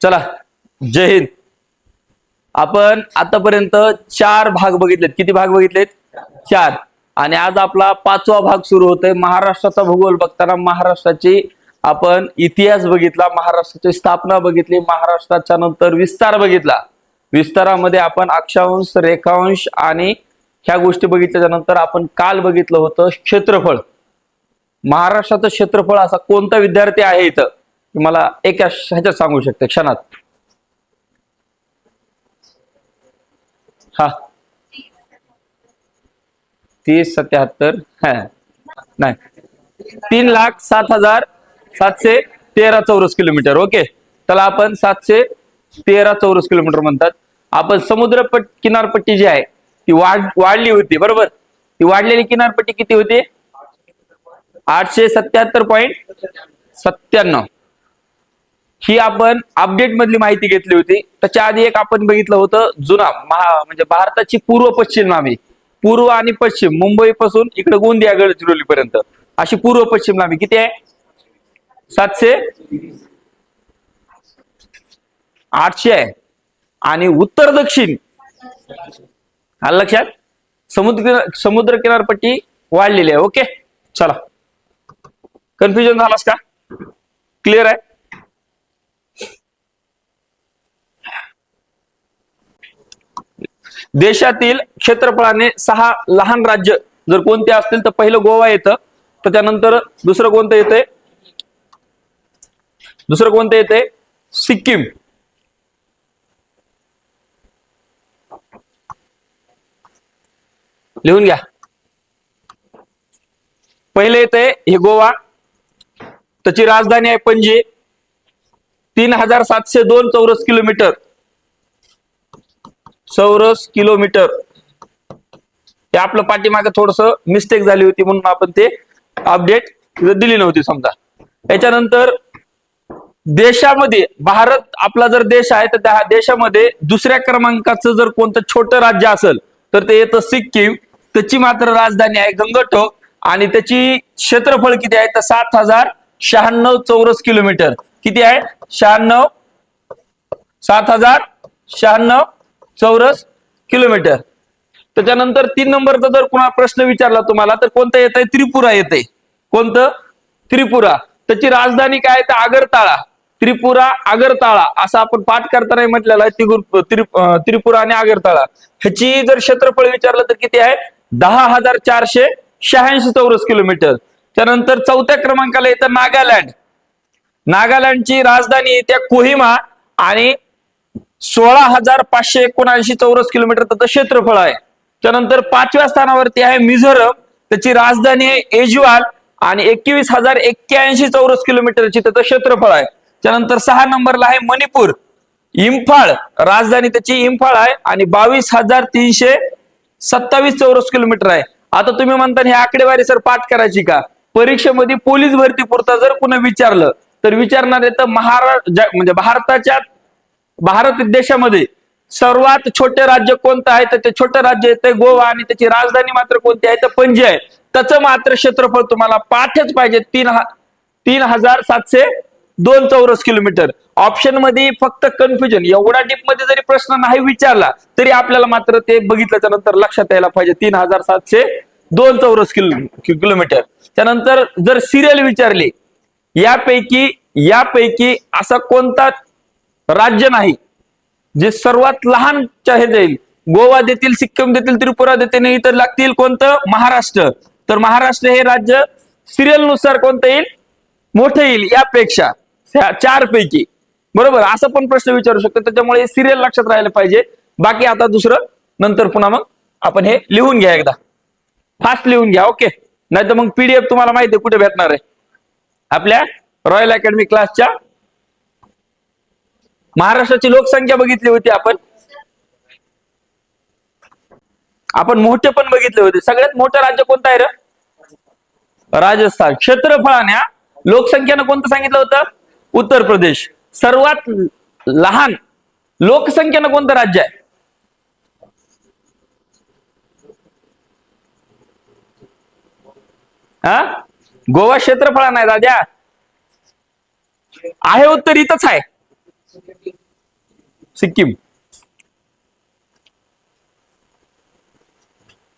चला, जय हिंद. आपण आतापर्यंत 4 भाग बघितलेत. किती भाग बघितलेत? 4. आणि आज आपला 5वा भाग सुरू होतोय. महाराष्ट्राचा भूगोल बघताना महाराष्ट्राची आपण इतिहास बघितला, महाराष्ट्राची स्थापना बघितली, महाराष्ट्राच्या नंतर विस्तार बघितला. विस्तारामध्ये आपण अक्षांश, रेखांश आणि ह्या गोष्टी बघितल्याच्या नंतर आपण काल बघितलं होतं क्षेत्रफळ. महाराष्ट्राचं क्षेत्रफळ असा कोणता विद्यार्थी आहे इथं मला एका ह्याच्यात सांगू शकते क्षणात? हा, 3077 नाही, 3,07,713 चौरस किलोमीटर. ओके, त्याला आपण 713 चौरस किलोमीटर म्हणतात. आपण समुद्र किनारपट्टी जी आहे ती वाढली होती, बरोबर? ती वाढलेली किनारपट्टी किती होती? 877.97. ही आपण अपडेट मधली माहिती घेतली होती. त्याच्या आधी एक आपण बघितलं होतं जुना म्हणजे भारताची पूर्व पश्चिम नामे, पूर्व आणि पश्चिम, मुंबई पासून इकडे गोंदिया गडचिरोली पर्यंत अशी पूर्व पश्चिम नामे किती आहे? 800 आहे. आणि उत्तर दक्षिण आलं लक्षात? समुद्र किनारपट्टी वाढलेली आहे. ओके, चला, कन्फ्युजन झालास का? क्लिअर आहे? देशातील क्षेत्रफळाने 6 लहान राज्य जर कोणते असतील तर पहिलं गोवा येतं, तर त्यानंतर दुसरं कोणतं येतंय? सिक्कीम. लिहून घ्या. पहिले येतंय हे गोवा, त्याची राजधानी आहे पणजी. 3,702 चौरस किलोमीटर. हे आपलं पाठीमागे थोडस मिस्टेक झाली होती म्हणून आपण ते अपडेट दिली नव्हती समजा. याच्यानंतर देशामध्ये भारत आपला जर देश आहे तर त्या देशामध्ये दुसऱ्या क्रमांकाचं जर कोणतं छोटं राज्य असेल तर ते येतं सिक्कीम. त्याची मात्र राजधानी आहे गंगटोक आणि त्याची क्षेत्रफळ किती आहे तर 7,096 चौरस किलोमीटर. किती आहे? 7,096 चौरस किलोमीटर. त्याच्यानंतर 3 नंबरचा जर कुणा प्रश्न विचारला तुम्हाला तर कोणतं येतंय? त्रिपुरा येतंय. कोणतं? त्रिपुरा. त्याची राजधानी काय तर आगरताळा. त्रिपुरा आगरताळा असं आपण पाठ करताना म्हटलेलं आहे. त्रिपुरा आणि आगरताळा ह्याची जर क्षेत्रफळ विचारलं तर किती आहे? 10,486 चौरस किलोमीटर. त्यानंतर 4थ्या क्रमांकाला येतं नागालँड. नागालँडची राजधानी त्या कोहिमा आणि 16,579 चौरस किलोमीटर त्याचं क्षेत्रफळ आहे. त्यानंतर 5व्या स्थानावरती आहे मिझोरम. त्याची राजधानी आहे एजुआल आणि 21,081 चौरस किलोमीटरची त्याचं क्षेत्रफळ आहे. त्यानंतर 6 नंबरला आहे मणिपूर. इम्फाळ, राजधानी त्याची इम्फाळ आहे आणि 22,327 चौरस किलोमीटर आहे. आता तुम्ही म्हणता हे आकडेवारी सर पाठ करायची का? परीक्षेमध्ये पोलीस भरती पुरता जर कुणा विचारलं तर विचारणार आहे तर म्हणजे भारत देशामध्ये सर्वात छोटे राज्य कोणतं आहे तर ते छोटं राज्य येते गोवा आणि त्याची राजधानी मात्र कोणती आहे तर पणजी आहे. त्याचं मात्र क्षेत्रफळ तुम्हाला पाठच पाहिजे 3,702 चौरस किलोमीटर. ऑप्शन मध्ये फक्त कन्फ्युजन, एवढा डीप मध्ये जरी प्रश्न नाही विचारला तरी आपल्याला मात्र ते बघितल्याच्या नंतर लक्षात यायला पाहिजे 3,702 चौरस किलोमीटर. त्यानंतर जर सिरियल विचारली यापैकी असा कोणता राज्य नाही जे सर्वात लहानच्या हे जाईल? गोवा देतील, सिक्कीम देतील, त्रिपुरा देतील, इतर लागतील कोणतं? महाराष्ट्र. तर महाराष्ट्र हे राज्य सिरियल नुसार कोणतं येईल? मोठं येईल यापेक्षा 4 पैकी, बरोबर? असं पण प्रश्न विचारू शकतो. त्याच्यामुळे सिरियल लक्षात राहायला पाहिजे. बाकी आता दुसरं नंतर पुन्हा मग आपण हे लिहून घ्या, एकदा फास्ट लिहून घ्या. ओके, नाही तर मग पीडीएफ तुम्हाला माहिती आहे कुठे भेटणार आहे? आपल्या रॉयल अकॅडमी क्लासच्या. महाराष्ट्राची लोकसंख्या बघितली होती आपण मोठे पण बघितले होते. सगळ्यात मोठं राज्य कोणतं आहे रे? राजस्थान. क्षेत्रफळाने लोकसंख्येनं कोणतं सांगितलं होतं? उत्तर प्रदेश. सर्वात लहान लोकसंख्येनं कोणतं राज्य आहे? गोवा क्षेत्रफळाने आहे दाद्या. आहे उत्तर इथंच आहे. सिक्कीम.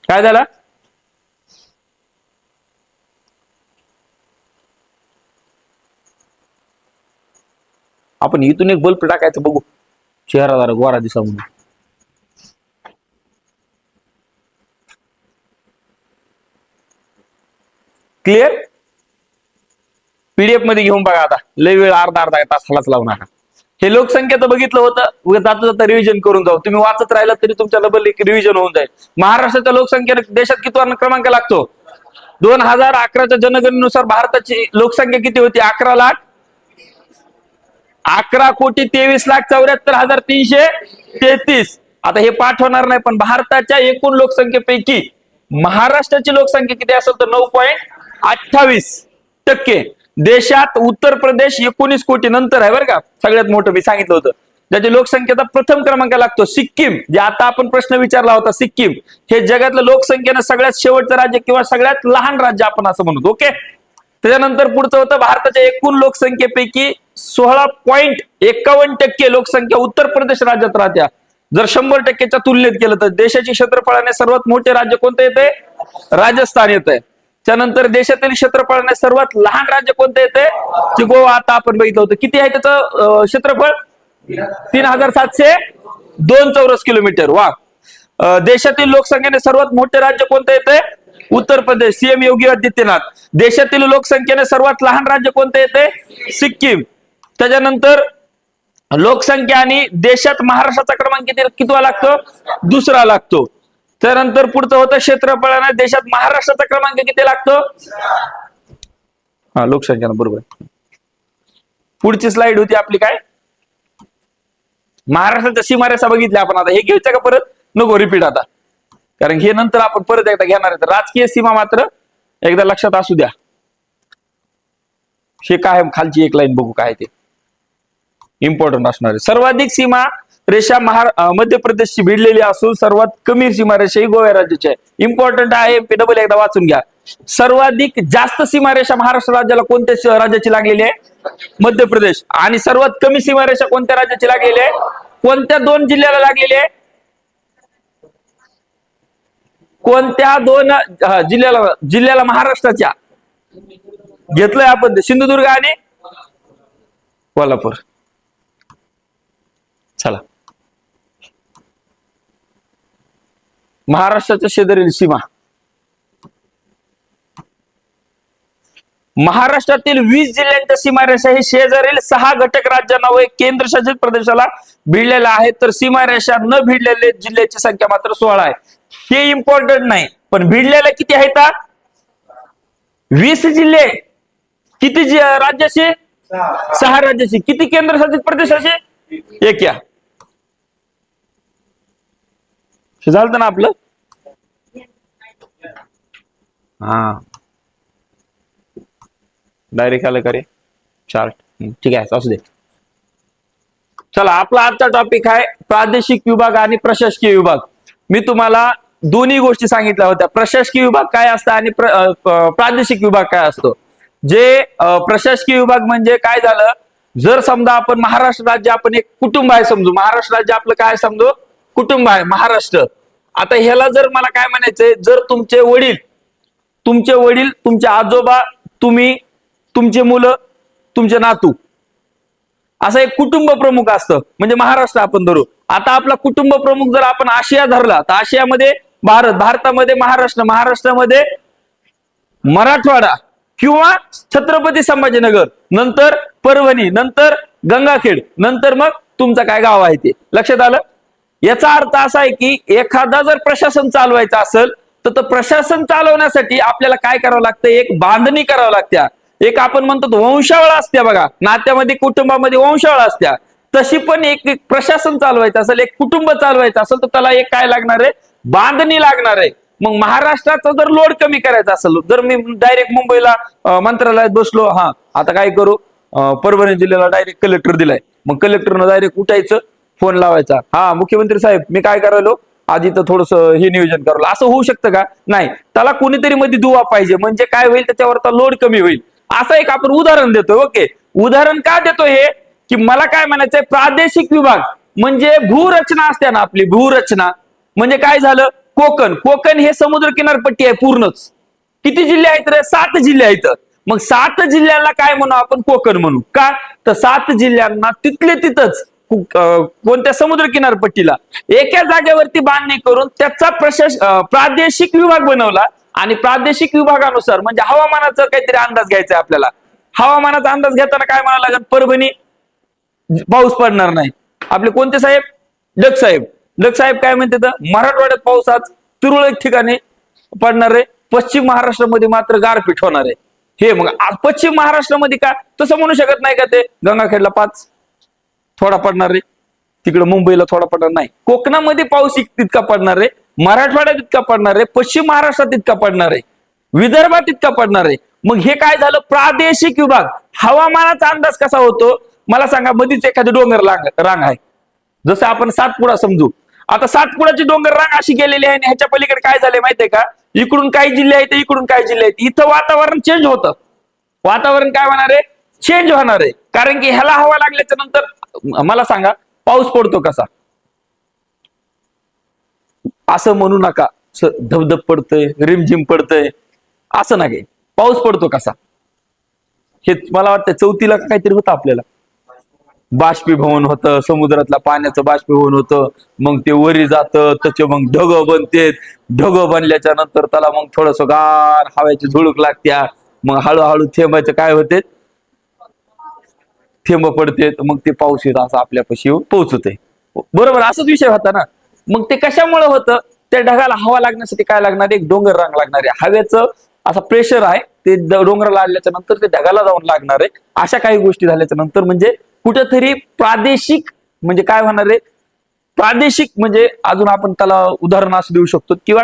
काय झालं? आपण इथून एक बल्ब टाकायचं बघू, चेहरा जरा गोरा दिसा म्हणून. क्लिअर? पीडीएफ मध्ये घेऊन बघा, आता लय वेळ अर्धा अर्धा तास हलाच लावू नका. हे लोकसंख्येचं बघितलं होतं, जाता जाता रिव्हिजन करून जाऊ. तुम्ही वाचत राहिला तरी तुमच्या डबल एक रिव्हिजन होऊन जाईल. महाराष्ट्राच्या लोकसंख्येने देशात किती क्रमांक लागतो? 2011च्या जनगणनेनुसार भारताची लोकसंख्या किती होती? 11,23,74,333. आता हे पाठ होणार नाही, पण भारताच्या एकूण लोकसंख्येपैकी महाराष्ट्राची लोकसंख्या किती असेल तर 9.28%. देशात उत्तर प्रदेश 19 कोटी नंतर आहे बरं का, सगळ्यात मोठं मी सांगितलं होतं. ज्याची लोकसंख्येचा प्रथम क्रमांक लागतो सिक्कीम, जे आता आपण प्रश्न विचारला होता. सिक्कीम हे जगातलं लोकसंख्येनं सगळ्यात शेवटचं राज्य किंवा सगळ्यात लहान राज्य आपण असं म्हणतो. ओके. त्याच्यानंतर पुढचं होतं, भारताच्या एकूण लोकसंख्येपैकी 16.51% लोकसंख्या उत्तर प्रदेश राज्यात राहत्या. जर 100%च्या तुलनेत केलं तर देशाची क्षेत्रफळाने सर्वात मोठे राज्य कोणतं येते? राजस्थान येते. त्यानंतर देशातील क्षेत्रफळाने सर्वात लहान राज्य कोणतं येते? जे गोवा आता आपण बघितलं होतं. किती आहे त्याचं क्षेत्रफळ? 3,702 चौरस किलोमीटर. वा. देशातील लोकसंख्येने सर्वात मोठे राज्य कोणतं येते? उत्तर प्रदेश, सीएम योगी आदित्यनाथ. देशातील लोकसंख्येने सर्वात लहान राज्य कोणतं येते? सिक्कीम. त्याच्यानंतर लोकसंख्या आणि देशात महाराष्ट्राचा क्रमांक कितवा लागतो? दुसरा लागतो. त्यानंतर पुढचं होतं क्षेत्रफळाने देशात महाराष्ट्राचा क्रमांक किती लागतो? हा, लोकसंख्या बरोबर. पुढची स्लाइड होती आपली काय? महाराष्ट्राच्या सीमारेषा बघितल्या आपण. आता हे घ्यायचं का परत? नको रिपीट आता, कारण हे नंतर आपण परत एकदा घेणार आहे. राजकीय सीमा मात्र एकदा लक्षात असू द्या. हे काय खालची एक लाईन बघू काय ते इम्पॉर्टंट असणार आहे. सर्वाधिक सीमा रेषा मध्य प्रदेशची भिडलेली असून सर्वात कमी सीमारेषा ही गोवा राज्याची आहे. इम्पॉर्टंट आहे, डबल एकदा वाचून घ्या. सर्वाधिक जास्त सीमारेषा महाराष्ट्र राज्याला कोणत्या राज्याची लागलेली आहे? मध्य प्रदेश. आणि सर्वात कमी सीमारेषा कोणत्या राज्याची लागलेली आहे? कोणत्या 2 जिल्ह्याला लागलेली आहे? कोणत्या 2 जिल्ह्याला महाराष्ट्राच्या घेतलंय आपण? सिंधुदुर्ग आणि कोल्हापूर. चला, महाराष्ट्राच्या शेजारील सीमा. महाराष्ट्रातील 20 जिल्ह्यांच्या सीमारेषा ही शेजारील 6 घटक राज्यांना व केंद्रशासित प्रदेशाला भिडलेला आहे. तर सीमारेषा न भिडलेले जिल्ह्याची संख्या मात्र 16 आहे. हे इम्पॉर्टंट नाही, पण भिडलेल्या किती आहेत? 20 जिल्हे. किती राज्याचे? 6 राज्याचे. किती केंद्रशासित प्रदेशाचे? 1. या झालं ना आपलं. हा, डायरेक्ट आलं का रे चार्ट? ठीक आहे, असू दे. चला, आपला आजचा टॉपिक आहे प्रादेशिक विभाग आणि प्रशासकीय विभाग. मी तुम्हाला दोन्ही गोष्टी सांगितल्या होत्या. प्रशासकीय विभाग काय असतं आणि प्रादेशिक विभाग काय असतो. जे प्रशासकीय विभाग म्हणजे काय झालं, जर समजा आपण महाराष्ट्र राज्य आपण एक कुटुंब आहे समजू. महाराष्ट्र राज्य आपलं काय समजू? कुटुंब आहे महाराष्ट्र. आता ह्याला जर मला काय म्हणायचंय, जर तुमचे वडील, तुमचे आजोबा, तुम्ही, तुमचे मुलं, तुमचे नातू, असं एक कुटुंब प्रमुख असतं, म्हणजे महाराष्ट्र आपण धरू. आता आपला कुटुंब प्रमुख जर आपण आशिया धरला तर आशियामध्ये भारत, भारतामध्ये महाराष्ट्र, महाराष्ट्रामध्ये मराठवाडा किंवा छत्रपती संभाजीनगर, नंतर परभणी, नंतर गंगाखेड, नंतर मग तुमचं काय गाव आहे ते. लक्षात आलं? याचा अर्थ असा आहे की एखादा जर प्रशासन चालवायचं असेल तर प्रशासन चालवण्यासाठी आपल्याला काय करावं लागतं? एक बांधणी करावं लागते. एक आपण म्हणतो वंशावळ असते बघा, नात्यामध्ये कुटुंबामध्ये वंशावळ असत्या. तशी पण एक प्रशासन चालवायचं असेल, एक कुटुंब चालवायचं असेल तर त्याला एक काय लागणार आहे? बांधणी लागणार आहे. मग महाराष्ट्राचा जर लोड कमी करायचा असेल, जर मी डायरेक्ट मुंबईला मंत्रालयात बसलो, हा आता काय करू, परभणी जिल्ह्याला डायरेक्ट कलेक्टर दिलाय, मग कलेक्टरनं डायरेक्ट उठायचं, फोन लावायचा, हा मुख्यमंत्री साहेब मी काय करायलो, आधी तर थोडस हे नियोजन करावं. असं होऊ शकतं का? नाही. त्याला कोणीतरी मध्ये दुवा पाहिजे, म्हणजे काय होईल, त्याच्यावर लोड कमी होईल. असं एक आपण उदाहरण देतोय. ओके, उदाहरण का देतो हे? की मला काय म्हणायचंय, प्रादेशिक विभाग म्हणजे भूरचना असते ना आपली, भूरचना म्हणजे काय झालं, कोकण. कोकण हे समुद्र किनारपट्टी आहे पूर्णच. किती जिल्हे आहेत रे? 7 जिल्हे आहेत. मग 7 जिल्ह्यांना काय म्हणू आपण? कोकण म्हणू. का तर 7 जिल्ह्यांना तिथले तिथंच कोणत्या समुद्र किनारपट्टीला एका जागेवरती बांधणी करून त्याचा प्रादेशिक विभाग बनवला. आणि प्रादेशिक विभागानुसार म्हणजे हवामानाचा काहीतरी अंदाज घ्यायचा आहे आपल्याला. हवामानाचा अंदाज घेताना काय म्हणायला लागेल, परभणी पाऊस पडणार नाही. आपले कोणते साहेब? डग साहेब. डग साहेब काय म्हणते, मराठवाड्यात पाऊस आज तुरळक ठिकाणी पडणार आहे, पश्चिम महाराष्ट्रामध्ये मात्र गारपीट होणार आहे. हे मग पश्चिम महाराष्ट्रामध्ये का तसं म्हणू शकत नाही का ते? गंगाखेडला 5 थोडा पडणार आहे, तिकडे मुंबईला थोडा पडणार नाही. कोकणामध्ये पाऊस तितका पडणार आहे, मराठवाड्यात इतका पडणार आहे, पश्चिम महाराष्ट्रात इतका पडणार आहे, विदर्भात इतका पडणार आहे. मग हे काय झालं? प्रादेशिक विभाग. हवामानाचा अंदाज कसा होतो मला सांगा? मध्येच एखादी डोंगर रांग आहे, जसं आपण सातपुडा समजू. आता सातपुडाची डोंगर रांग अशी गेलेली आहे, आणि ह्याच्या पलीकडे काय झालंय माहितीये का? इकडून काही जिल्हे आहेत, इकडून काही जिल्हे आहेत. इथं वातावरण चेंज होतं. वातावरण काय होणार आहे? चेंज होणार आहे. कारण की ह्याला हवा लागल्याच्या नंतर मला सांगा पाऊस पडतो कसा? असं म्हणू नका धबधब पडतंय, रिमझिम पडतंय, असं नाही. पाऊस पडतो कसा? हे मला वाटतं चौथीला काहीतरी होतं आपल्याला. बाष्पीभवन होतं, समुद्रातल्या पाण्याचं बाष्पीभवन होतं. मग ते वरी जातं, त्याचे मग ढग बनते. ढग बनल्याच्या नंतर त्याला मग थोडस गार हव्याची झुळूक लागत्या. मग हळूहळू थेंबायचं काय होते, थेंब पडते. मग ते पाऊस येत असं आपल्यापाशी येऊन पोहोचतंय. बरोबर, असाच विषय होता ना. मग ते कशामुळे होतं? त्या ढगाला हवा लागण्यासाठी काय लागणार? एक डोंगर रांग लागणार आहे. हवेचं असा प्रेशर आहे, ते डोंगराला आल्याच्या नंतर ते ढगाला जाऊन लागणार आहे. अशा काही गोष्टी झाल्याच्या नंतर म्हणजे कुठेतरी प्रादेशिक म्हणजे काय होणार आहे? प्रादेशिक म्हणजे अजून आपण त्याला उदाहरण असं देऊ शकतो, किंवा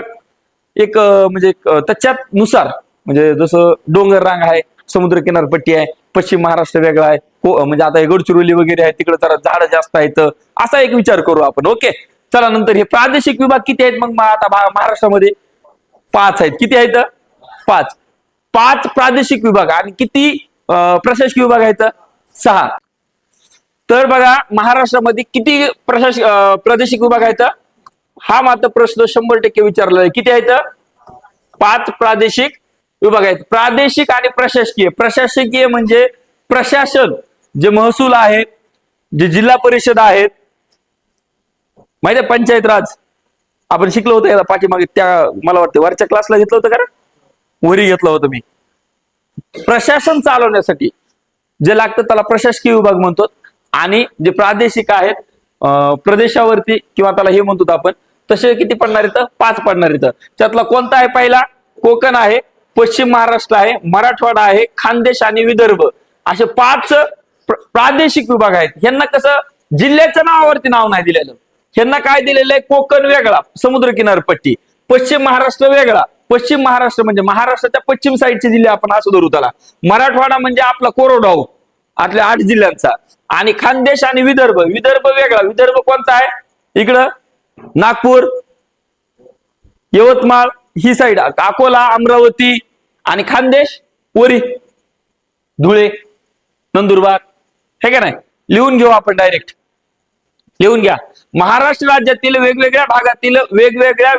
एक म्हणजे त्याच्यात नुसार म्हणजे जसं डोंगर रांग आहे, समुद्र किनारपट्टी आहे, पश्चिम महाराष्ट्र वेगळा आहे, म्हणजे आता गडचिरोली वगैरे आहे, तिकडे जरा झाड जास्त आहेत, असा एक विचार करू आपण. ओके, चला. नंतर हे प्रादेशिक विभाग किती आहेत? मग आता महाराष्ट्रामध्ये 5 आहेत. किती आहेत? 5 प्रादेशिक विभाग. आणि किती प्रशासकीय विभाग आहेत? 6. तर बघा महाराष्ट्रामध्ये किती प्रादेशिक विभाग आहेत? हा मात्र प्रश्न 100% विचारला आहे. किती आहेत? 5 प्रादेशिक विभाग आहेत. प्रादेशिक आणि प्रशासकीय. प्रशासकीय म्हणजे प्रशासन, जे महसूल आहे, जे जिल्हा परिषद आहेत, माहिती आहे, पंचायत राज आपण शिकलो होतो याला पाठीमागे, त्या मला वाटतं वरच्या क्लासला घेतलं होतं का? वरी घेतलं होतं मी. प्रशासन चालवण्यासाठी जे लागतं त्याला प्रशासकीय विभाग म्हणतो. आणि जे प्रादेशिक आहेत प्रदेशावरती किंवा त्याला हे म्हणतो आपण, तसे किती पडणार इथं? 5 पडणार इथं. त्यातला कोणता आहे पहिला? कोकण आहे, पश्चिम महाराष्ट्र आहे, मराठवाडा आहे, खानदेश आणि विदर्भ, असे 5 प्रादेशिक विभाग आहेत. ह्यांना कसं जिल्ह्याच्या नावावरती नाव नाही दिलेलं. ह्यांना काय दिलेलं आहे? कोकण वेगळा, समुद्र किनारपट्टी. पश्चिम महाराष्ट्र वेगळा. पश्चिम महाराष्ट्र म्हणजे महाराष्ट्राच्या पश्चिम साईडचे जिल्हे आपण असं धरू त्याला. मराठवाडा म्हणजे आपला कोरडवाहू आपल्या 8 जिल्ह्यांचा. आणि खानदेश आणि विदर्भ. विदर्भ वेगळा. विदर्भ कोणता आहे? इकडं नागपूर, यवतमाळ ही साईड, अकोला, अमरावती. आणि खानदेश वरी, धुळे, नंदुरबार. हे का नाही? लिहून घेऊ आपण डायरेक्ट. लिहून घ्या. महाराष्ट्र राज्यातील वेगवेगळ्या भागातील वेगवेगळ्या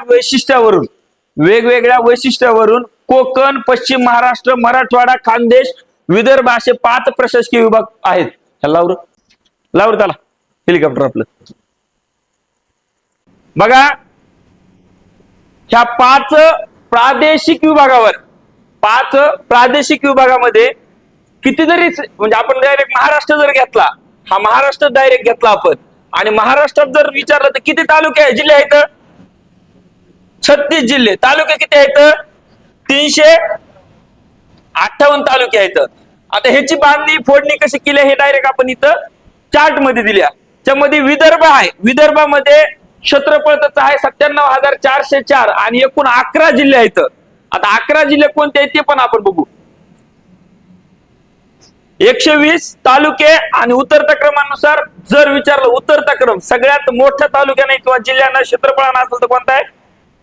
वैशिष्ट्यावरून कोकण, पश्चिम महाराष्ट्र, मराठवाडा, खानदेश, विदर्भ असे 5 प्रशासकीय विभाग आहेत. लावर त्याला हेलिकॉप्टर आपलं. बघा ह्या 5 प्रादेशिक विभागावर, 5 प्रादेशिक विभागामध्ये कितीतरी म्हणजे आपण डायरेक्ट महाराष्ट्र जर घेतला, हा महाराष्ट्र डायरेक्ट घेतला आपण, आणि महाराष्ट्रात जर विचारलं तर किती तालुके आहेत, जिल्हे आहेत? 36 जिल्हे. तालुके किती आहेत? 358 तालुके आहेत. आता ह्याची बांधणी फोडणी कशी केली हे डायरेक्ट आपण इथं चार्ट मध्ये दिल्या. त्यामध्ये विदर्भ आहे. विदर्भामध्ये क्षेत्रफळ त्याचं आहे 97,404 आणि एकूण 11 जिल्हे आहेत. आता 11 जिल्हे कोणते आहेत ते पण आपण बघू. 120 तालुके. आणि उतरत्या क्रमानुसार जर विचारलं, उतरता क्रम सगळ्यात मोठ्या तालुक्याने किंवा जिल्ह्यांना क्षेत्रफळानं असेल तर कोणता आहे?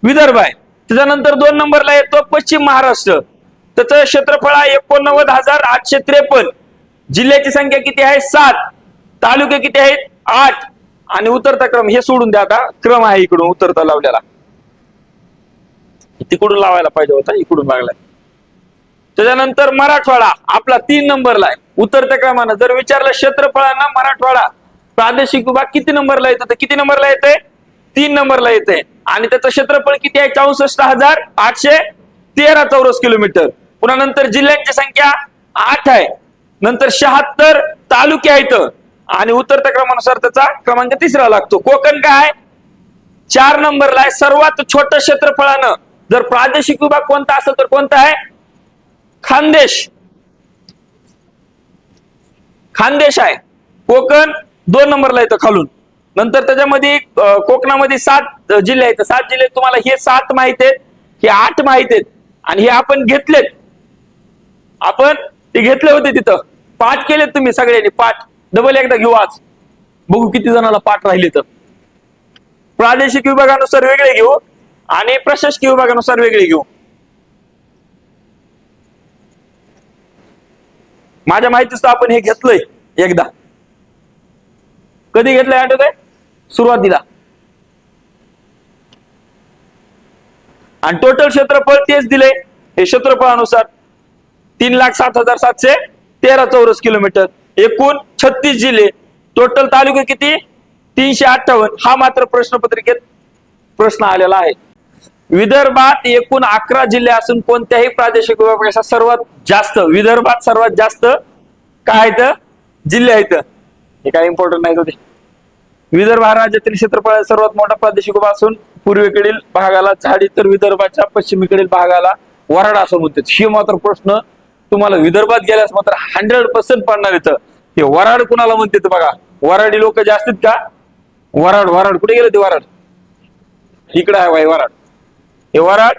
विदर्भ आहे. त्याच्यानंतर 2 नंबरला येतो पश्चिम महाराष्ट्र. त्याचं क्षेत्रफळ आहे 89,853. जिल्ह्याची संख्या किती आहे? 7. तालुके किती आहेत 8 आणि उतरता क्रम हे सोडून द्या, आता क्रम आहे इकडून उतरता लावलेला, तिकडून लावायला पाहिजे होता, इकडून लागलाय. त्याच्यानंतर मराठवाडा आपला 3 नंबरला आहे उतरत्या क्रमानं. जर विचारलं क्षेत्रफळानं मराठवाडा प्रादेशिक विभाग किती नंबरला येतं, तर किती नंबरला येते 3 नंबरला येते आणि त्याचं क्षेत्रफळ किती आहे 64,813 चौरस किलोमीटर. पुन्हा नंतर जिल्ह्यांची संख्या 8 आहे, नंतर 76 तालुके आहेत आणि उतरत्या क्रमानुसार त्याचा क्रमांक 3रा लागतो. कोकण काय 4 नंबरला आहे सर्वात छोटं क्षेत्रफळानं. जर प्रादेशिक विभाग कोणता असेल तर कोणता आहे खानदेश, खानदेश आहे. कोकण 2 नंबरला येतं खालून. नंतर त्याच्यामध्ये कोकणामध्ये 7 जिल्हे आहेत. 7 जिल्हे तुम्हाला हे 7 माहित आहेत, हे 8 माहित आहेत आणि हे आपण घेतलेत, आपण ते घेतले होते तिथं पाठ केलेत तुम्ही सगळ्यांनी. पाठ डबल एकदा घेऊ आज, बघू किती जणांना पाठ राहिले. तर प्रादेशिक विभागानुसार वेगळे घेऊ आणि प्रशासकीय विभागानुसार वेगळे घेऊ. माझ्या माहितीच आपण हे घेतलंय एकदा. कधी घेतलंय आठवत आहे सुरुवातीला. आणि टोटल क्षेत्रफळ तेच दिले हे क्षेत्रफळानुसार 3,07,713 चौरस किलोमीटर. एकूण 36 जिल्हे, टोटल तालुके किती 358. हा मात्र प्रश्नपत्रिकेत प्रश्न आलेला आहे. विदर्भात एकूण 11 जिल्हे असून कोणत्याही प्रादेशिक विभागापेक्षा सर्वात जास्त विदर्भात सर्वात जास्त काय आहेत जिल्हे आहेत. हे काय इम्पॉर्टंट नाही होते. विदर्भ हा राज्यातील क्षेत्रफळात सर्वात मोठा प्रादेशिक विभाग असून पूर्वेकडील भागाला झाडी तर विदर्भाच्या पश्चिमेकडील भागाला वराड असं म्हणतात. हे मात्र प्रश्न तुम्हाला विदर्भात गेल्यास मात्र 100% पडणार येतं. हे वराड कुणाला म्हणते बघा, वराडी लोक जे असतात का, वराड वराड कुठे गेले ते वराड, इकडे आहे बाई वराड. हे वराड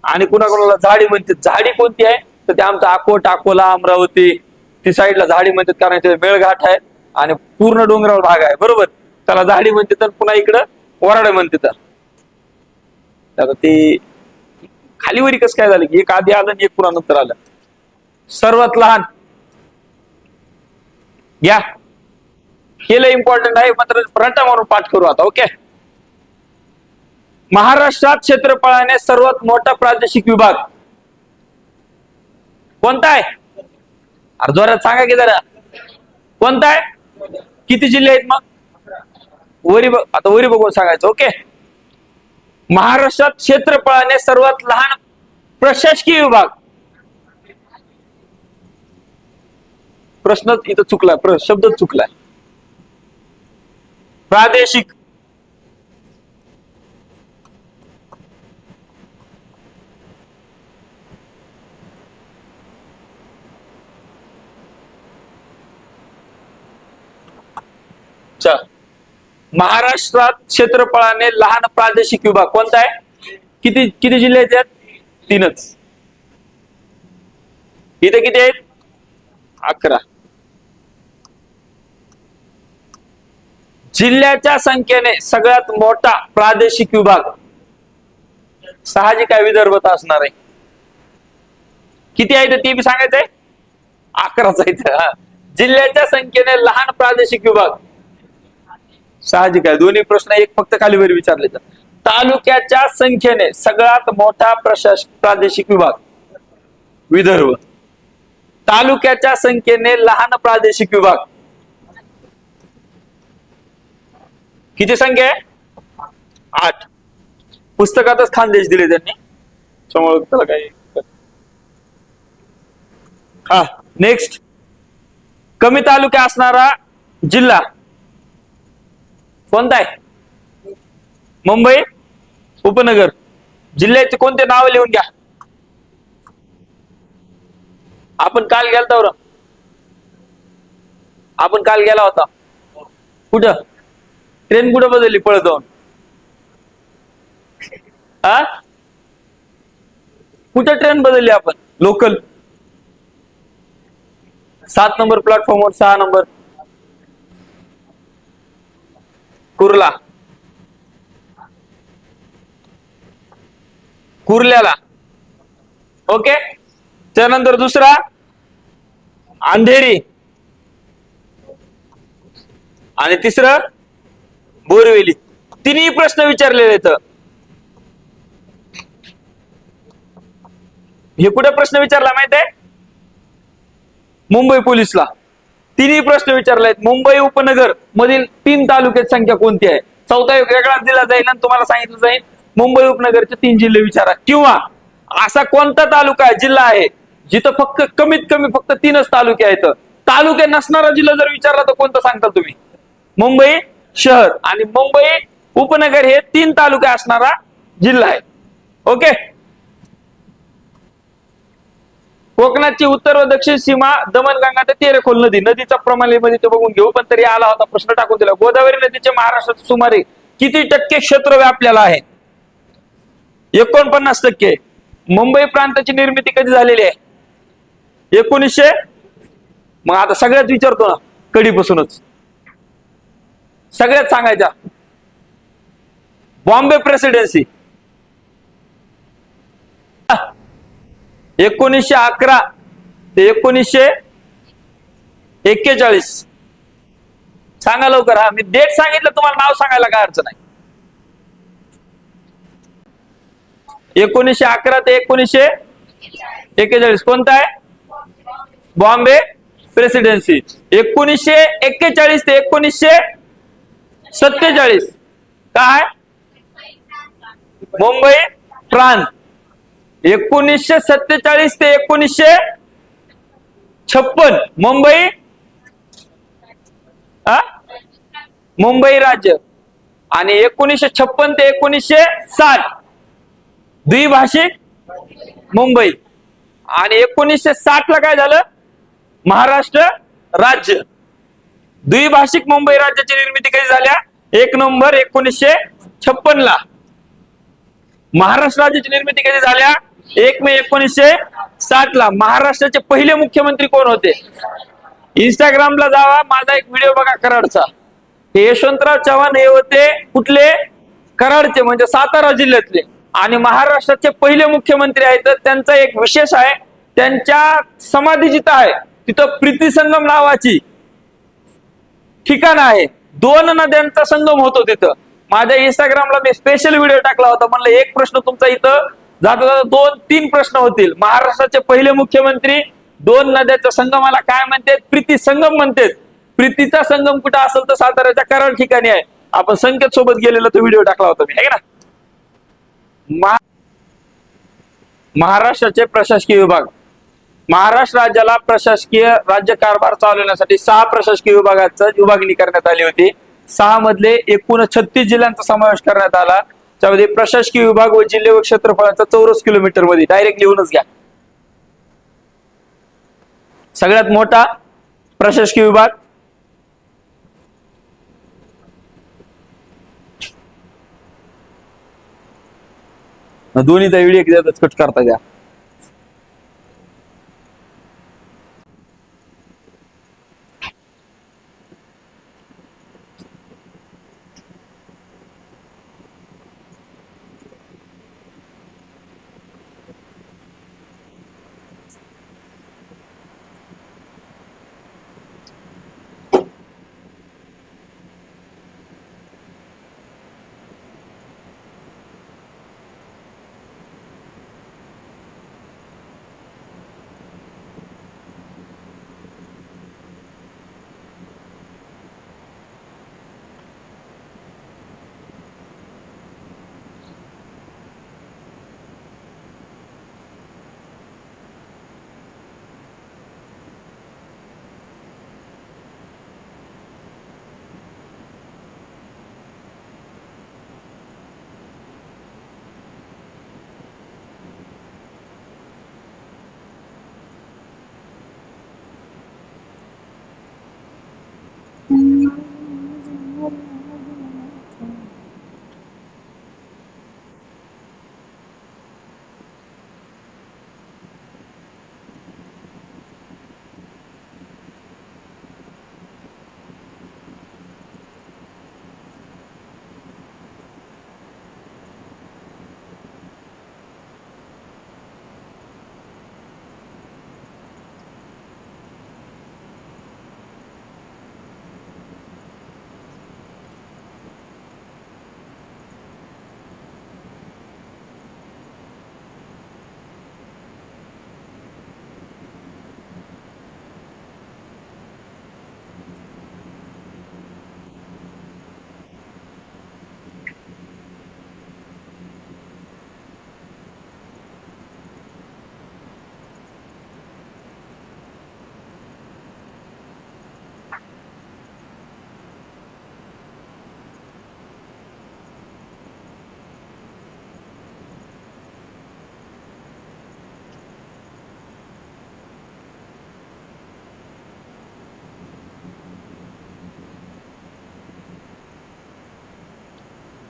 आणि कुणाकुणाला झाडी म्हणतात. झाडी कोणती आहे तर ते आमचा अकोट, अकोला, अमरावती ती साईडला झाडी म्हणतात, कारण ते मेळघाट आहे आणि पूर्ण डोंगराळ भाग आहे बरोबर, त्याला झाडी म्हणते. तर पुन्हा इकडं वराड म्हणते. तर ते खालीवरी कसं काय झालं की एक आधी आलं आणि एक पुन्हा नंतर आलं. सर्वात लहान घ्या, केलं इम्पॉर्टंट आहे मात्र रटा मारून पाठ करू आता. ओके. महाराष्ट्रात क्षेत्रफळाने सर्वात मोठा प्रादेशिक विभाग कोणता आहे? अरे जोरात सांगा की जरा, कोणता आहे? किती जिल्हे आहेत मग? वरी आता वरी बघून सांगायचं. ओके. महाराष्ट्रात क्षेत्रफळाने सर्वात लहान प्रशासकीय विभाग. प्रश्न इथं चुकलाय, शब्द चुकलाय. प्रादेशिक महाराष्ट्रात क्षेत्रफळाने लहान प्रादेशिक विभाग कोणता आहे? किती किती जिल्हे आहेत त्यात? 3च. इथे किती आहेत? 11. जिल्ह्याच्या संख्येने सगळ्यात मोठा प्रादेशिक विभाग साहजिक आहे विदर्भात असणार आहे. किती आहे ते बी सांगायचंय? 11च आहे. जिल्ह्याच्या संख्येने लहान प्रादेशिक विभाग साहजिक आहे. दोन्ही प्रश्न एक फक्त खालीवर विचारले तर. तालुक्याच्या संख्येने सगळ्यात मोठा प्रादेशिक विभाग विदर्भ. तालुक्याच्या संख्येने लहान प्रादेशिक विभाग किती संख्या आहे? 8. पुस्तकातच खानदेश दिले त्यांनी, त्यामुळे त्याला काही. हा नेक्स्ट, कमी तालुके असणारा जिल्हा कोणता आहे? मुंबई उपनगर. जिल्ह्याचे कोणते नाव लिहून घ्या. आपण काल गेलता बरं, आपण काल गेला होता कुठं? ट्रेन कुठं बदलली पळत जाऊन? हा कुठं ट्रेन बदलली आपण? लोकल 7 नंबर प्लॅटफॉर्मवर 6 नंबर कुर्ला, कुर्ल्याला. ओके. त्यानंतर दुसरा अंधेरी, आणि तिसरं बोरिवली. तिन्ही प्रश्न विचारलेले आहेत. हे कुठे प्रश्न विचारला माहिती आहे? मुंबई पोलीसला तिन्ही प्रश्न विचारले आहेत. मुंबई उपनगर मधील 3 तालुक्याची संख्या कोणती आहे? चौथा एक वेगळाच दिला जाईल आणि तुम्हाला सांगितलं जाईल मुंबई उपनगरचे 3 जिल्हे विचारा. किंवा असा कोणता तालुका आहे, जिल्हा आहे जिथं फक्त कमीत कमी फक्त 3च तालुके आहेत? तालुके नसणारा जिल्हा जर विचारला तर कोणता सांगता तुम्ही? मुंबई शहर आणि मुंबई उपनगर हे 3 तालुके असणारा जिल्हा आहे. ओके. कोकणाची उत्तर व दक्षिण सीमा दमणगंगा ते तेरेखोल नदी. नदीचा प्रणालीमध्ये ते बघून घेऊ, पण तरी आला होता प्रश्न टाकून दिला. गोदावरी नदीचे महाराष्ट्रात सुमारे किती टक्के क्षेत्र व्यापलेला आहे? 49%. मुंबई प्रांताची निर्मिती कधी झालेली आहे? 1900. मग आता सगळ्यात विचारतो ना, कधीपासूनच सगळ्यात सांगायच्या. बॉम्बे प्रेसिडेन्सी 1911 ते 1941. सांगा लवकर. हा, मी डेट सांगितलं, तुम्हाला नाव सांगायला काय अडचण आहे? 1911 ते 1941 कोणता आहे? बॉम्बे प्रेसिडेन्सी. 1941 ते 1947 काय? मुंबई प्रांत. 1947 ते 1956 मुंबई मुंबई राज्य. आणि 1956 ते 1960 द्विभाषिक मुंबई. आणि 1960 ला काय झालं? महाराष्ट्र राज्य. द्विभाषिक मुंबई राज्याची निर्मिती कधी झाल्या? 1 नोव्हेंबर 1956 ला. महाराष्ट्र राज्याची निर्मिती कधी झाल्या? 1 मे 1960 ला. महाराष्ट्राचे पहिले मुख्यमंत्री कोण होते? इंस्टाग्रामला जावा, माझा एक व्हिडिओ बघा कराडचा. हे यशवंतराव चव्हाण हे होते कुठले? कराडचे, म्हणजे सातारा जिल्ह्यातले. आणि महाराष्ट्राचे पहिले मुख्यमंत्री आहेत. त्यांचा एक विशेष आहे, त्यांच्या समाधी जिथं आहे तिथं प्रीती संगम नावाची ठिकाण आहे. 2 नद्यांचा संगम होतो तिथं. माझ्या इंस्टाग्रामला मी स्पेशल व्हिडिओ टाकला होता. म्हणलं एक प्रश्न तुमचा इथं जाता जाता 2-3 प्रश्न होतील. महाराष्ट्राचे पहिले मुख्यमंत्री 2 नद्याच्या संगमाला काय म्हणतात? प्रीती संगम म्हणतात. प्रीतीचा संगम कुठं असेल तर साताऱ्याच्या कराड ठिकाणी आहे. आपण संकेत सोबत गेलेला तो व्हिडिओ टाकला होता मी, आहे ना. महाराष्ट्राचे प्रशासकीय विभाग. महाराष्ट्र राज्याला प्रशासकीय राज्य कारभार चालवण्यासाठी 6 प्रशासकीय विभागाची विभागणी करण्यात आली होती. 6 मधले एकूण 36 जिल्ह्यांचा समावेश करण्यात आला. त्यामध्ये प्रशासकीय विभाग व जिल्हे व क्षेत्रफळाचा चौरस किलोमीटर मध्ये डायरेक्ट लिहूनच घ्या. सगळ्यात मोठा प्रशासकीय विभाग दोन्हीचा व्हिडिओ एकदाच कट करता द्या.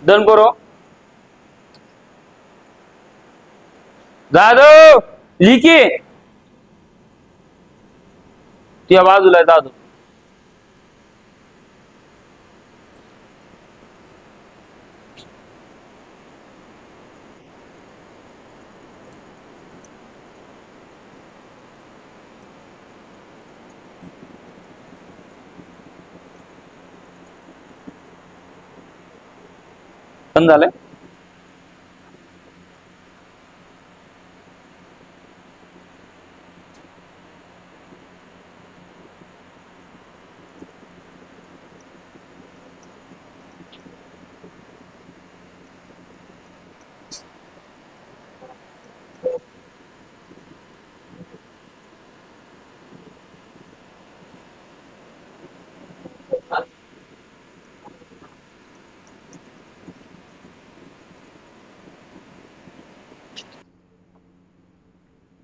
डन करो. जाधव लिखी त्या बाजूला आहे जाधव. बंद झालंय.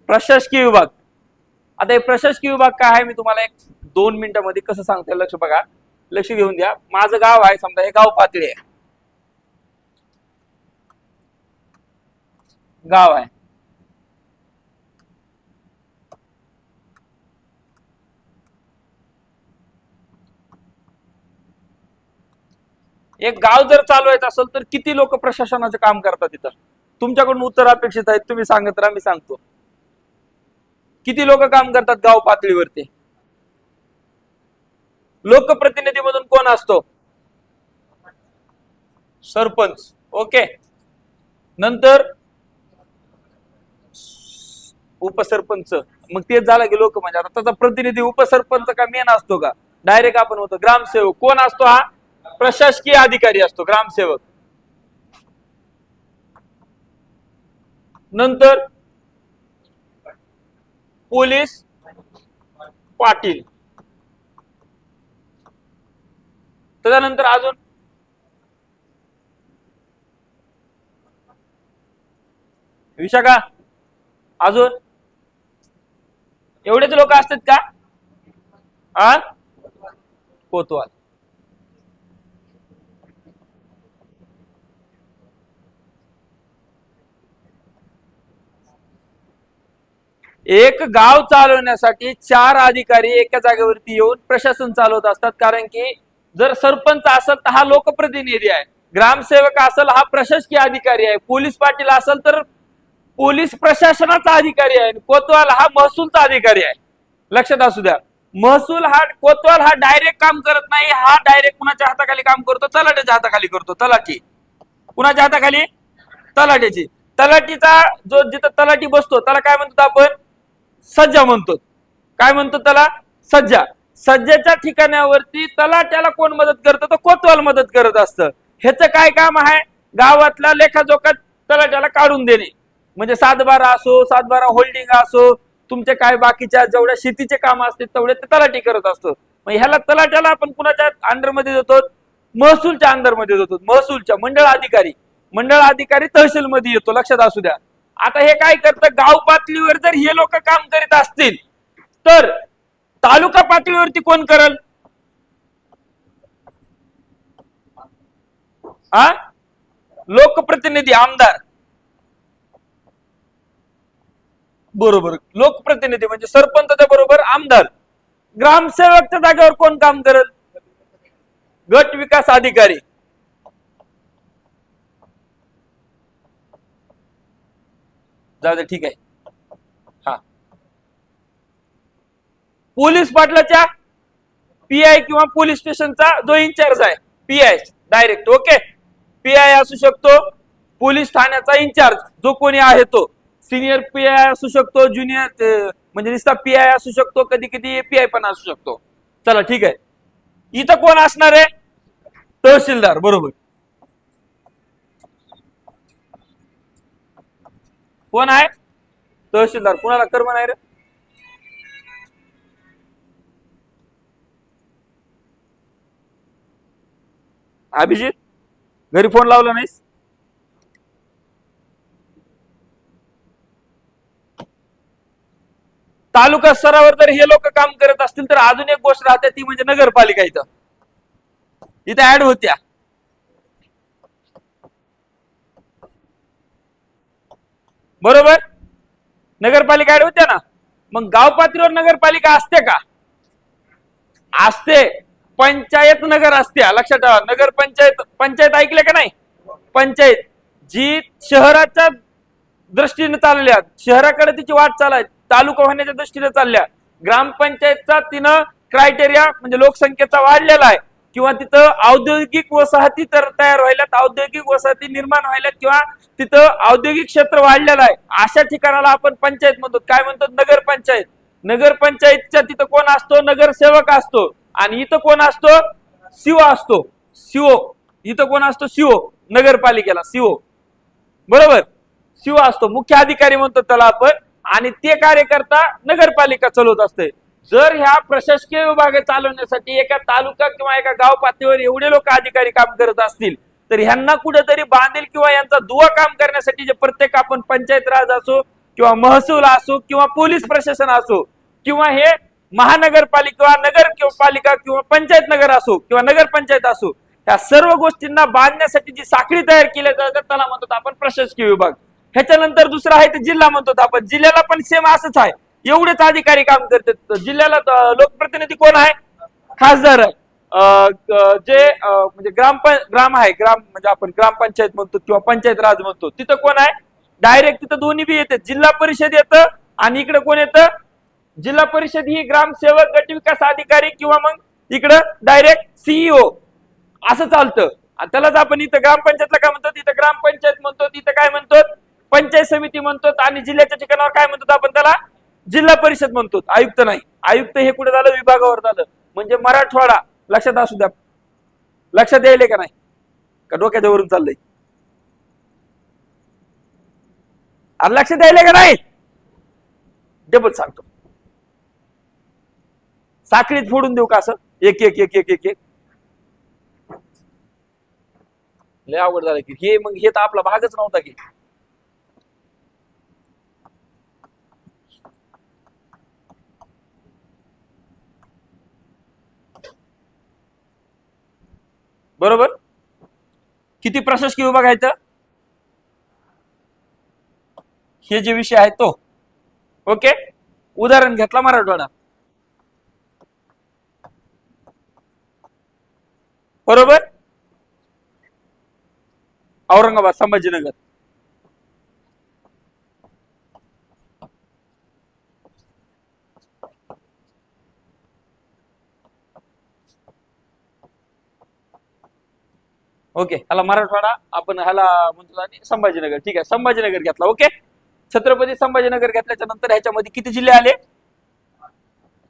प्रशासकीय विभाग. आता हे प्रशासकीय विभाग काय आहे मी तुम्हाला एक 2 मिनिटांमध्ये कसं सांगते लक्ष बघा, लक्ष घेऊन द्या. माझं गाव आहे समजा, हे गाव पातळी आहे, गाव आहे. एक गाव जर चालवायचं असेल तर किती लोक प्रशासनाचे काम करतात तिथं? तुमच्याकडून उत्तर अपेक्षित आहेत, तुम्ही सांगत राहा, मी सांगतो. किती लोक काम करतात गाव पातळीवरती? लोकप्रतिनिधी मधून कोण असतो? सरपंच. ओके. नंतर उपसरपंच. मग तेच झालं की लोक म्हणजे आता त्याचा प्रतिनिधी उपसरपंच का मेन असतो का? डायरेक्ट आपण होतो ग्रामसेवक. कोण असतो? हा प्रशासकीय अधिकारी असतो, ग्रामसेवक. नंतर पोलीस पाटील. त्याच्यानंतर अजून विशाखा, अजून एवढेच लोक असतात का? आ कोतवाल. एक गाव चालवण्यासाठी 4 अधिकारी एका जागेवरती येऊन प्रशासन चालवत असतात. कारण की जर सरपंच असेल तर हा लोकप्रतिनिधी आहे, ग्रामसेवक असेल हा प्रशासकीय अधिकारी आहे, पोलीस पाटील असेल तर पोलीस प्रशासनाचा अधिकारी आहे, कोतवाल हा महसूलचा अधिकारी आहे. लक्षात असू द्या. महसूल हा, कोतवाल हा डायरेक्ट काम करत नाही, हा डायरेक्ट कुणाच्या हाताखाली काम करतो? तलाठ्याच्या हाताखाली करतो. तलाठी कुणाच्या हाताखाली? तलाठ्याची. तलाठीचा जो जिथं तलाठी बसतो त्याला काय म्हणतो आपण? सज्जा म्हणतो. काय म्हणतो त्याला? सज्जा. सज्जाच्या ठिकाणावरती तलाट्याला कोण मदत करतं? तर कोतवाल मदत करत असतं. ह्याचं काय काम आहे? गावातला लेखाजोखा तलाट्याला काढून देणे. म्हणजे 7/12 असो, 7/12 होल्डिंग असो, तुमचे काय बाकीच्या जेवढ्या शेतीचे काम असते तेवढे ते तलाठी करत असतो. मग ह्याला तलाट्याला आपण कुणाच्या अंडरमध्ये देतो? महसूलच्या अंडरमध्ये देतो. महसूलच्या मंडळ अधिकारी. मंडळ अधिकारी तहसील मध्ये येतो. लक्षात असू द्या. आता हे काय करतं? गाव पातळीवर जर हे लोक काम करीत असतील तर तालुका पातळीवरती कोण करल? लोकप्रतिनिधी, आमदार. बरोबर. लोकप्रतिनिधी म्हणजे सरपंचाच्या बरोबर आमदार. ग्रामसेवकच्या जागेवर कोण काम करेल? गट विकास अधिकारी. जाऊ दे, ठीक आहे. हा, पोलीस पाटलाच्या पीआय किंवा पोलीस स्टेशनचा जो इंचार्ज आहे, पीआय डायरेक्ट. ओके. पीआय असू शकतो, पोलीस ठाण्याचा इंचार्ज जो कोणी आहे तो. सिनियर पीआय असू शकतो, ज्युनियर म्हणजे नुसता पीआय असू शकतो, कधी कधी एपीआय पण असू शकतो. चला ठीक आहे. इथं कोण असणार आहे? तहसीलदार. बरोबर. कोण आहे? तहसीलदार. कुणाला कर्म नाही रे? अभिजित, घरी फोन लावला नाहीस? तालुका स्तरावर जर हे लोक काम करत असतील तर अजून एक गोष्ट राहते, ती म्हणजे नगरपालिका. इथं ऍड होत्या. बरोबर, नगरपालिका ऍड होत्या ना. मग गाव पातळीवर नगरपालिका असते का? असते. पंचायत नगर असते, लक्षात ठेवा. नगर पंचायत, पंचायत ऐकले का नाही? पंचायत जी शहराच्या दृष्टीने चालल्या, शहराकडे तिची वाटचाल आहे, तालुका होण्याच्या दृष्टीने चालल्या. ग्रामपंचायतचा तिनं क्रायटेरिया म्हणजे लोकसंख्येचा वाढलेला आहे, किंवा तिथं औद्योगिक वसाहती तर तयार व्हायल्यात, औद्योगिक वसाहती निर्माण व्हायल्यात, किंवा तिथं औद्योगिक क्षेत्र वाढलेलं आहे, अशा ठिकाणाला आपण पंचायत म्हणतो. काय म्हणतो? नगरपंचायत. नगरपंचायतच्या तिथं कोण असतो? नगरसेवक असतो. आणि इथं कोण असतो? सीओ असतो. सीओ इथं कोण असतो? सीओ. नगरपालिकेला सीओ, बरोबर, सीओ असतो, मुख्य अधिकारी म्हणतो त्याला आपण. आणि ते कार्यकर्ता नगरपालिका चालवत असते. जर ह्या प्रशासकीय विभाग चालवण्यासाठी एका तालुका किंवा एका गाव पातळीवर एवढे लोक अधिकारी काम करत असतील, तर ह्यांना कुठेतरी बांधील किंवा यांचा दुवा काम करण्यासाठी जे प्रत्येक आपण पंचायत राज असो किंवा महसूल असो किंवा पोलीस प्रशासन असो किंवा हे महानगरपालिका, नगर किंवा पालिका किंवा पंचायत नगर असो किंवा नगरपंचायत असो, या सर्व गोष्टींना बांधण्यासाठी जी साखळी तयार केली जाते त्याला म्हणतो आपण प्रशासकीय विभाग. ह्याच्यानंतर दुसरा आहे ते जिल्हा म्हणतो आपण. जिल्ह्याला पण सेम असंच आहे, एवढेच अधिकारी काम करतात. जिल्ह्याला लोकप्रतिनिधी कोण आहे? खासदार आहे. जे म्हणजे ग्राम आहे, ग्राम म्हणजे आपण ग्रामपंचायत म्हणतो किंवा पंचायत राज म्हणतो, तिथं कोण आहे? डायरेक्ट तिथं दोन्ही बी येते, जिल्हा परिषद येतं आणि इकडे कोण येतं? जिल्हा परिषद ही ग्रामसेवक, गट विकास अधिकारी किंवा मग इकडं डायरेक्ट सीईओ असं चालतं. त्यालाच आपण इथं ग्रामपंचायतला काय म्हणतो? तिथं ग्रामपंचायत म्हणतो, तिथं काय म्हणतो? पंचायत समिती म्हणतो. आणि जिल्ह्याच्या ठिकाणावर काय म्हणतो आपण? त्याला जिल्हा परिषद म्हणतो. आयुक्त नाही, आयुक्त हे कुठे झालं? विभागावर झालं. म्हणजे मराठवाडा. लक्षात असू द्या. लक्षात यायले का नाही? का डोक्याच्या वरून चाललंय? लक्षात यायले का नाही? डबल सांगतो. साखळीत फोडून देऊ का असं एक एक एक एक एक एक? लय अवघड झालं की हे. मग हे तर आपला भागच नव्हता की. बरोबर. किती प्रशासकीय विभाग आहेत? हे जे विषय आहेत तो ओके. उदाहरण घेतला मराठवाडा, बरोबर. औरंगाबाद, संभाजीनगर, ओके. ह्याला मराठवाडा आपण ह्याला म्हणतो आणि संभाजीनगर. ठीक आहे, संभाजीनगर घेतला. ओके. छत्रपती संभाजीनगर घेतल्याच्या नंतर ह्याच्यामध्ये किती जिल्हे आले?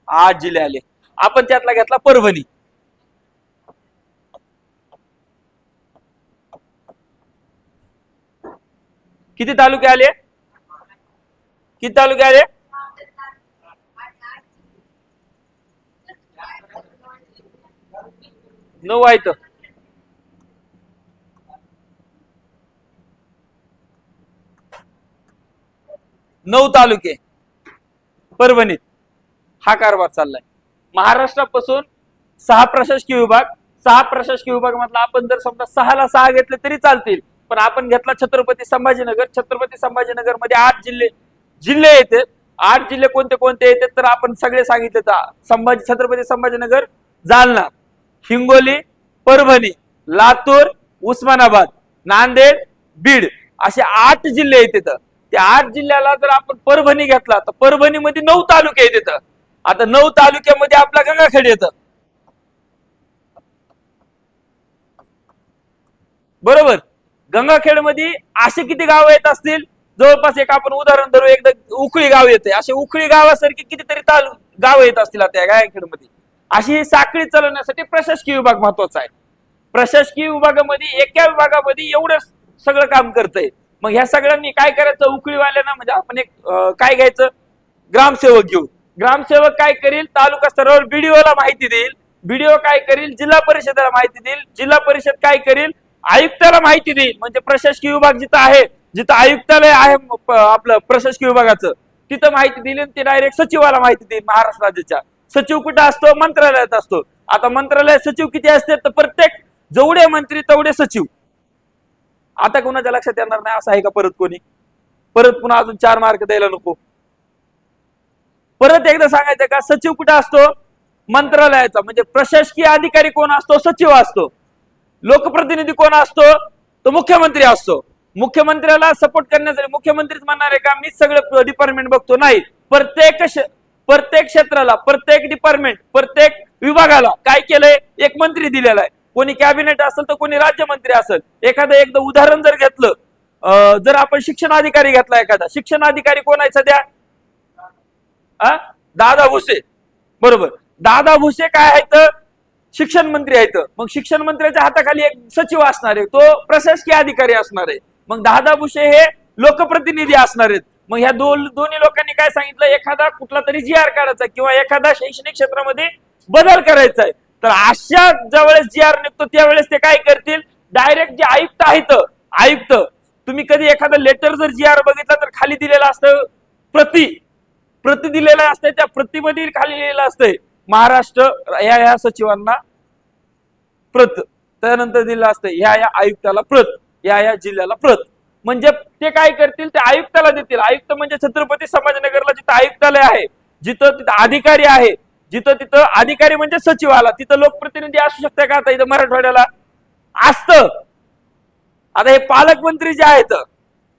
8 जिल्हे आले. आपण त्यातला घेतला परभणी. किती तालुके आले? किती तालुके आले? 9 आहेत. 9 तालुके परभणीत. हा कारभार चाललाय. महाराष्ट्रापासून 6 प्रशासकीय विभाग. 6 प्रशासकीय विभाग मधला आपण जर समजा 6 ला 6 घेतले तरी चालतील, पण आपण घेतला छत्रपती संभाजीनगर. छत्रपती संभाजीनगर मध्ये 8 जिल्हे येतात. 8 जिल्हे कोणते कोणते येतात तर आपण सगळे सांगितले. छत्रपती संभाजीनगर, जालना, हिंगोली, परभणी, लातूर, उस्मानाबाद, नांदेड, बीड असे 8 जिल्हे येतात. त्या 8 जिल्ह्याला जर आपण परभणी घेतला तर परभणीमध्ये 9 तालुके येतात. आता 9 तालुक्यामध्ये आपला गंगाखेड येतं, बरोबर. गंगाखेड मध्ये असे किती गाव येत असतील? जवळपास एक आपण उदाहरण धरू, एकदा उखळी गाव येते. असे उखळी गावासारखी कितीतरी गाव येत असतील त्या गंगाखेड मध्ये. अशी ही साखळी चालवण्यासाठी प्रशासकीय विभाग महत्वाचा आहे. प्रशासकीय विभागामध्ये एका विभागामध्ये एवढं सगळं काम करतंय. मग ह्या सगळ्यांनी काय करायचं? उखळीवाल्यांना म्हणजे आपण एक काय घ्यायचं? ग्रामसेवक घेऊ. ग्रामसेवक काय करेल? तालुका स्तरावर बीडीओला माहिती देईल. बीडीओ काय करेल? जिल्हा परिषदेला माहिती देईल. जिल्हा परिषद काय करेल? आयुक्ताला माहिती देईल. म्हणजे प्रशासकीय विभाग जिथं आहे, जिथं आयुक्तालय आहे आपलं प्रशासकीय विभागाचं, तिथं माहिती दिली. ते डायरेक्ट सचिवाला माहिती देईल. महाराष्ट्र राज्याच्या सचिव कुठं असतो? मंत्रालयात असतो. आता मंत्रालयात सचिव किती असते? तर प्रत्येक जेवढे मंत्री तेवढे सचिव. आता कोणाच्या लक्षात येणार नाही असं आहे का परत कोणी? परत पुन्हा अजून 4 मार्क द्यायला नको. परत एकदा सांगायचं का, सचिव कुठे असतो? मंत्रालयाचा. म्हणजे प्रशासकीय अधिकारी कोण असतो? सचिव असतो. लोकप्रतिनिधी कोण असतो? तो मुख्यमंत्री असतो. मुख्यमंत्र्याला सपोर्ट करण्यासाठी मुख्यमंत्रीच म्हणणार आहे का मीच सगळं डिपार्टमेंट बघतो? नाही. प्रत्येक क्षेत्राला, प्रत्येक डिपार्टमेंट, प्रत्येक विभागाला काय केलंय? एक मंत्री दिलेला आहे. कोणी कॅबिनेट असेल तर कोणी राज्यमंत्री असेल. एकदा उदाहरण जर घेतलं, जर आपण शिक्षण अधिकारी घेतला, एखादा शिक्षण अधिकारी कोण आहे सध्या? दादा भुसे. बरोबर. दादा भुसे काय आहेत? शिक्षण मंत्री आहेत. मग शिक्षण मंत्र्याच्या हाताखाली एक सचिव असणार आहे, तो प्रशासकीय अधिकारी असणार आहे. मग दादा भुसे हे लोकप्रतिनिधी असणार आहेत. मग ह्या दोन्ही लोकांनी काय सांगितलं? एखादा कुठला तरी जी आर काढायचा किंवा एखादा शैक्षणिक क्षेत्रामध्ये बदल करायचा आहे. तर अशा ज्यावेळेस जी आर निघतो त्यावेळेस ते काय करतील? डायरेक्ट जे आयुक्त आहेत, आयुक्त, तुम्ही कधी एखादा लेटर जर जी आर बघितला तर खाली दिलेलं असतं प्रति दिलेला असतंय. त्या प्रतिमध्ये खाली लिहिलेलं असतंय महाराष्ट्र ह्या सचिवांना प्रत, त्यानंतर दिलेलं असतंय ह्या आयुक्ताला प्रत, या जिल्ह्याला प्रत. म्हणजे ते काय करतील? ते आयुक्ताला देतील. आयुक्त म्हणजे छत्रपती संभाजीनगरला जिथं आयुक्तालय आहे, जिथं तिथं अधिकारी आहे, तिथं अधिकारी म्हणजे सचिव आला, तिथं लोकप्रतिनिधी असू शकते का? आता इथं मराठवाड्याला असतं. आता हे पालकमंत्री जे आहेत,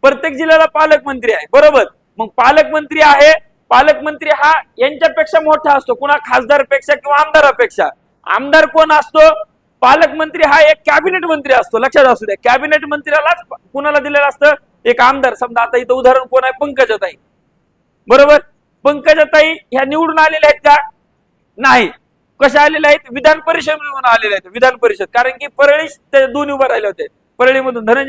प्रत्येक जिल्ह्याला पालकमंत्री आहे. बरोबर. मग पालकमंत्री आहे, पालकमंत्री हा यांच्यापेक्षा मोठा असतो, कुणा खासदारपेक्षा किंवा आमदारापेक्षा. आमदार कोण असतो? पालकमंत्री हा एक कॅबिनेट मंत्री असतो. लक्षात असू द्या, कॅबिनेट मंत्र्यालाच कुणाला दिलेलं असतं? एक आमदार. समजा आता इथं उदाहरण कोण आहे? पंकजाताई. बरोबर. पंकजाताई ह्या निवडून आलेल्या आहेत का? नाही. कशा आलेल्या आहेत? विधान परिषद म्हणून आलेल्या आहेत. विधान परिषद. कारण की परळी ते दोन उभा राहिले होते. परळीमधून धनंजय